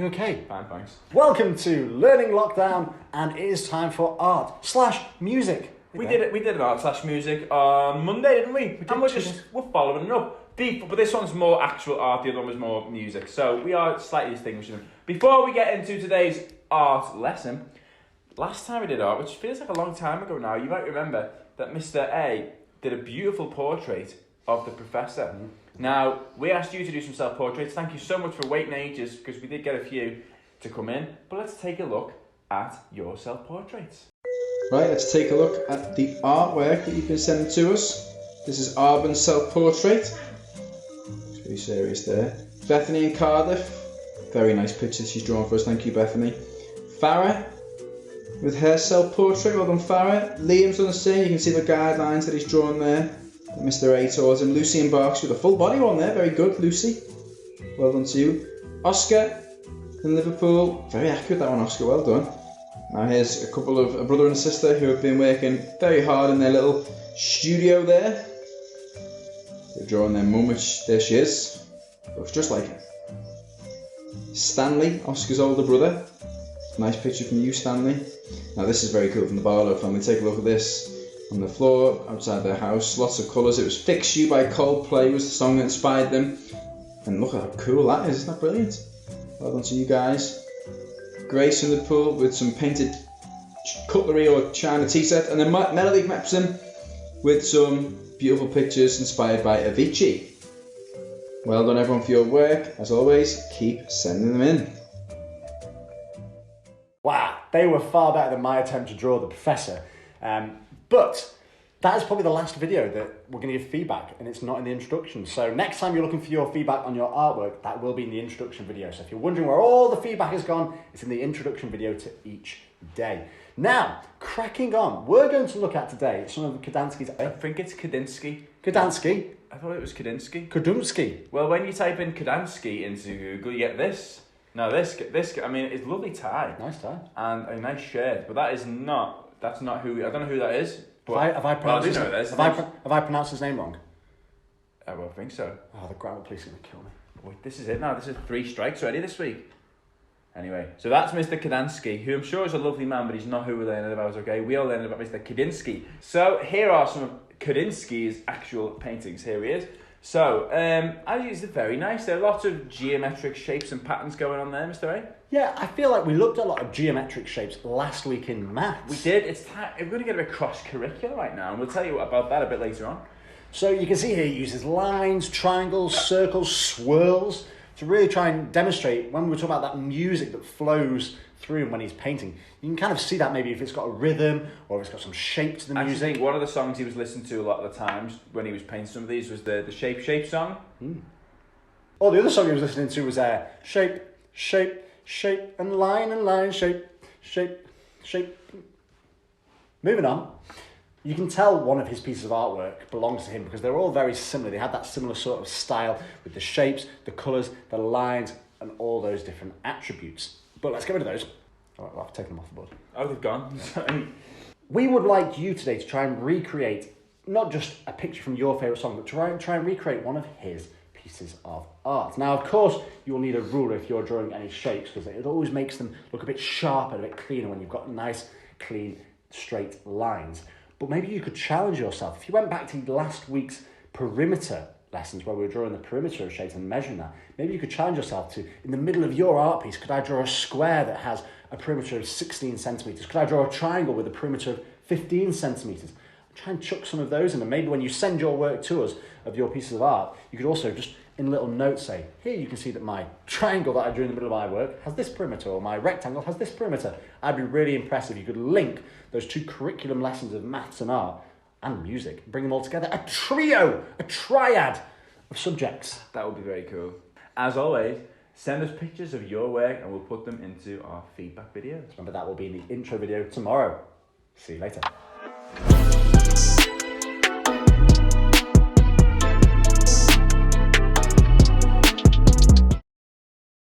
You okay? Fine, thanks. Welcome to Learning Lockdown, and it is time for art/music. We did an art/music on Monday, didn't we? We're following it up. But this one's more actual art, the other one was more music. So we are slightly distinguishing them. Before we get into today's art lesson, last time we did art, which feels like a long time ago now, you might remember that Mr. A did a beautiful portrait of the professor. Now, we asked you to do some self-portraits. Thank you so much for waiting ages, because we did get a few to come in. But let's take a look at your self-portraits. Right, let's take a look at the artwork that you've been sending to us. This is Arben's self-portrait. It's pretty serious there. Bethany in Cardiff. Very nice picture she's drawn for us. Thank you, Bethany. Farah with her self-portrait. Well done, Farah. Liam's done the same. You can see the guidelines that he's drawn there. Mr. A towards him. Lucy in Berks with a full body one there. Very good, Lucy. Well done to you. Oscar in Liverpool. Very accurate, that one, Oscar. Well done. Now here's a brother and a sister who have been working very hard in their little studio there. They're drawing their mum, which there she is. Looks just like her. Stanley, Oscar's older brother. Nice picture from you, Stanley. Now this is very cool from the Barlow family. Take a look at this. On the floor outside their house, lots of colours. It was Fix You by Coldplay was the song that inspired them. And look at how cool that is, isn't that brilliant? Well done to you guys. Grace in the pool with some painted cutlery or china tea set. And then Melody Mepson with some beautiful pictures inspired by Avicii. Well done everyone for your work. As always, keep sending them in. Wow, they were far better than my attempt to draw the professor. But that is probably the last video that we're going to give feedback, and it's not in the introduction. So next time you're looking for your feedback on your artwork, that will be in the introduction video. So if you're wondering where all the feedback has gone, it's in the introduction video to each day. Now, cracking on, we're going to look at today some of Kadansky's... I think it's Kadinsky. Kadansky? I thought it was Kadinsky. Kadumsky. Well, when you type in Kadansky into Google, you get this. Now this, I mean, it's a lovely tie. Nice tie. And a nice shirt, but that's not who, I don't know who that is. But, have I pronounced well, I do know this. Have I pronounced his name wrong? I don't think so. Oh, the grammar police are going to kill me. Wait, this is it now. This is 3 strikes already this week. Anyway, so that's Mr. Kadansky, who I'm sure is a lovely man, but he's not who we're learning about, okay? We are learning about Mr. Kadinsky. So here are some of Kadinsky's actual paintings. Here he is. So, as you said, very nice. There are lots of geometric shapes and patterns going on there, Mr. A. Yeah, I feel like we looked at a lot of geometric shapes last week in maths. We did. We're going to get a bit cross-curricular right now, and we'll tell you about that a bit later on. So you can see here he uses lines, triangles, circles, swirls to really try and demonstrate when we talk about that music that flows through him when he's painting. You can kind of see that maybe if it's got a rhythm or if it's got some shape to the music. I think one of the songs he was listening to a lot of the times when he was painting some of these was the Shape song. Or the other song he was listening to was Shape, Shape, Shape, and line, Shape, Shape, Shape. Moving on. You can tell one of his pieces of artwork belongs to him because they're all very similar. They had that similar sort of style with the shapes, the colours, the lines, and all those different attributes. But let's get rid of those. All right, well, I've taken them off the board. Oh, they've gone. We would like you today to try and recreate not just a picture from your favourite song, but try and recreate one of his pieces of art. Now, of course, you'll need a ruler if you're drawing any shapes because it always makes them look a bit sharper, a bit cleaner when you've got nice, clean, straight lines. But maybe you could challenge yourself. If you went back to last week's perimeter lessons where we were drawing the perimeter of shapes and measuring that, maybe you could challenge yourself to, in the middle of your art piece, could I draw a square that has a perimeter of 16 centimetres? Could I draw a triangle with a perimeter of 15 centimetres? Try and chuck some of those in, and maybe when you send your work to us of your pieces of art, you could also just in little notes say, here you can see that my triangle that I drew in the middle of my work has this perimeter, or my rectangle has this perimeter. I'd be really impressed if you could link those 2 curriculum lessons of maths and art and music, bring them all together, a trio, a triad of subjects. That would be very cool. As always, send us pictures of your work and we'll put them into our feedback videos. Remember, that will be in the intro video tomorrow. See you later.